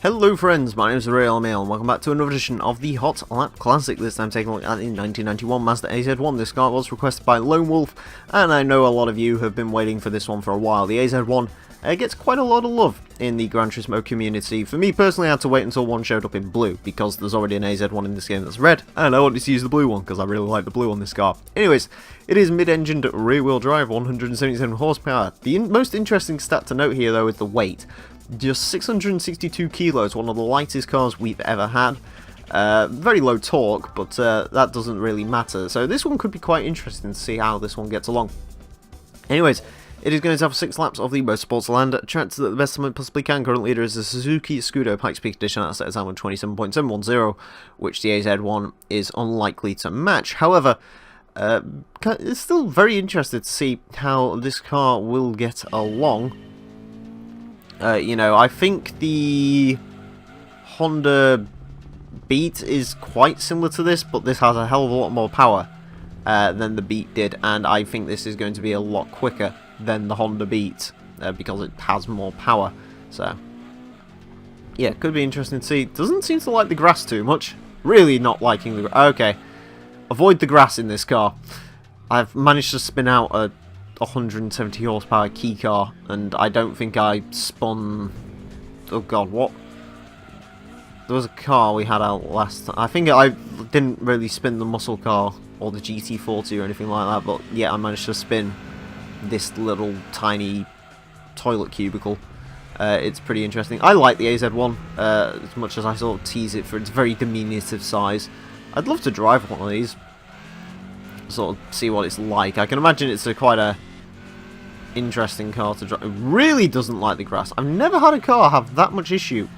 Hello friends, my name is Emile and welcome back to another edition of the Hot Lap Classic. This time taking a look at the 1991 Mazda AZ-1. This car was requested by Lone Wolf, and I know a lot of you have been waiting for this one for a while. The AZ-1 gets quite a lot of love in the Gran Turismo community. For me personally, I had to wait until one showed up in blue, because there's already an AZ-1 in this game that's red, and I wanted to use the blue one, because I really like the blue on this car. Anyways, it is mid-engined rear-wheel drive, 177 horsepower. The most interesting stat to note here, though, is the weight. Just 662 kilos, one of the lightest cars we've ever had. Very low torque, but that doesn't really matter. So this one could be quite interesting to see how this one gets along. Anyways, it is going to have 6 laps of the Motorsports Land, tracked to the best time it possibly can. Current leader is the Suzuki Scudo Pikes Peak Edition at a time of 27.710, which the AZ-1 is unlikely to match. However, it's still very interested to see how this car will get along. You know, I think the Honda Beat is quite similar to this, but this has a hell of a lot more power than the Beat did, and I think this is going to be a lot quicker than the Honda Beat because it has more power. So, yeah, could be interesting to see. Doesn't seem to like the grass too much. Really not liking the grass. Okay, avoid the grass in this car. I've managed to spin out a 170 horsepower key car, and I don't think I spun... Oh god, what? There was a car we had out last time. I think I didn't really spin the muscle car or the GT40 or anything like that, but yeah, I managed to spin this little tiny toilet cubicle. It's pretty interesting. I like the AZ-1 as much as I sort of tease it for its very diminutive size. I'd love to drive one of these, sort of see what it's like. I can imagine it's quite a interesting car to drive. It really doesn't like the grass. I've never had a car have that much issue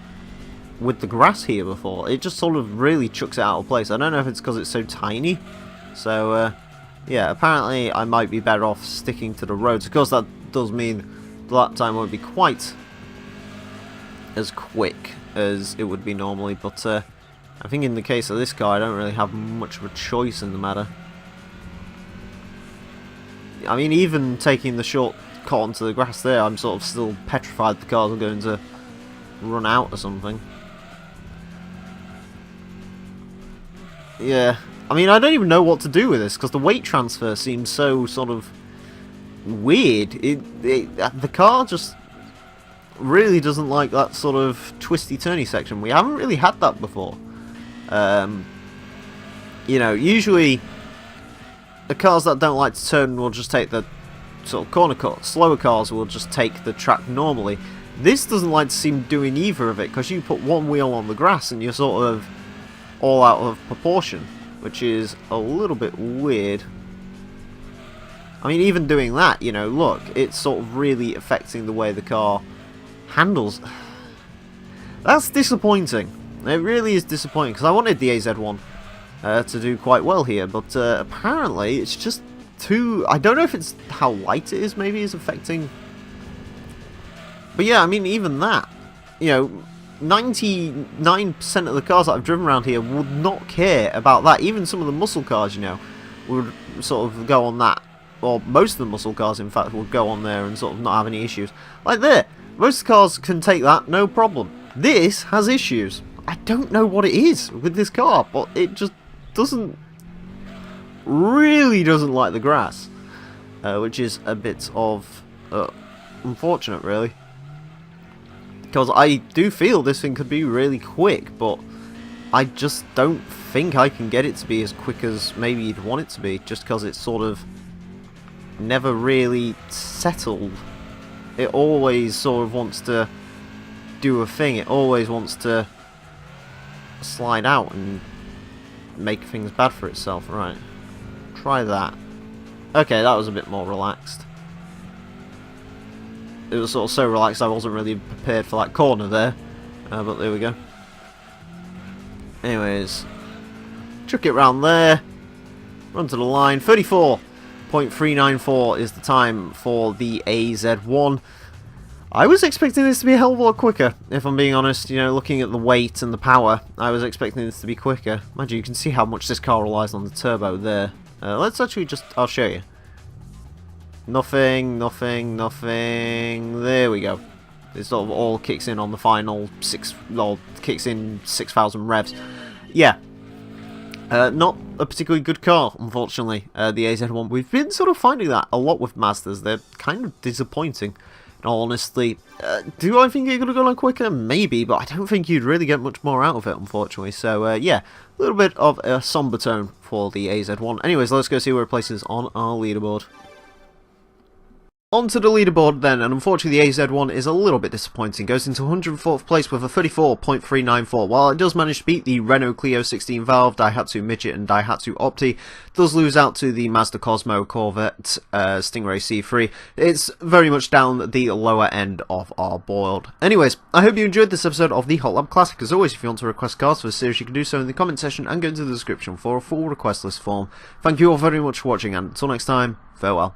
with the grass here before. It just sort of really chucks it out of place. I don't know if it's because it's so tiny. So, yeah, apparently I might be better off sticking to the roads. Of course, that does mean the lap time won't be quite as quick as it would be normally. But I think in the case of this car, I don't really have much of a choice in the matter. I mean, even taking the shortcut onto the grass there, I'm sort of still petrified the cars are going to run out or something. Yeah, I mean, I don't even know what to do with this, because the weight transfer seems so sort of weird. The car just really doesn't like that sort of twisty-turny section. We haven't really had that before. You know, usually the cars that don't like to turn will just take the sort of corner cut. Slower cars will just take the track normally. This doesn't like to seem doing either of it, because you put one wheel on the grass and you're sort of all out of proportion, which is a little bit weird. I mean, even doing that, you know, look, it's sort of really affecting the way the car handles. That's disappointing. It really is disappointing, because I wanted the AZ-1 to do quite well here, but apparently it's just too... I don't know if it's how light it is, maybe is affecting... But yeah, I mean, even that, you know, 99% of the cars that I've driven around here would not care about that. Even some of the muscle cars, you know, would sort of go on that. Or most of the muscle cars, in fact, would go on there and sort of not have any issues. Like there, most cars can take that, no problem. This has issues. I don't know what it is with this car, but it just really doesn't like the grass, which is a bit of unfortunate, really, because I do feel this thing could be really quick, but I just don't think I can get it to be as quick as maybe you'd want it to be, just because it's sort of never really settled. It always sort of wants to do a thing. It always wants to slide out and make things bad for itself. Right, try that. Okay, that was a bit more relaxed. It was sort of so relaxed I wasn't really prepared for that corner there, but there we go. Anyways, chuck it round there, run to the line. 34.394 is the time for the AZ-1. I was expecting this to be a hell of a lot quicker, if I'm being honest. You know, looking at the weight and the power, I was expecting this to be quicker. Mind you, you can see how much this car relies on the turbo there. Let's actually just... I'll show you. Nothing, nothing, nothing. There we go. It sort of all kicks in on the final kicks in 6,000 revs. Yeah. Not a particularly good car, unfortunately, the AZ-1. We've been sort of finding that a lot with Mazdas. They're kind of disappointing, in all honesty. Do I think it could have gone on quicker? Maybe, but I don't think you'd really get much more out of it, unfortunately. So, yeah, a little bit of a somber tone for the AZ-1. Anyways, let's go see where it places on our leaderboard. Onto the leaderboard then, and unfortunately the AZ-1 is a little bit disappointing. Goes into 104th place with a 34.394. While it does manage to beat the Renault Clio 16 Valve, Daihatsu Midget and Daihatsu Opti, it does lose out to the Mazda Cosmo, Corvette, Stingray C3. It's very much down the lower end of our board. Anyways, I hope you enjoyed this episode of the Hot Lap Classic. As always, if you want to request cars for the series, you can do so in the comment section and go into the description for a full request list form. Thank you all very much for watching, and until next time, farewell.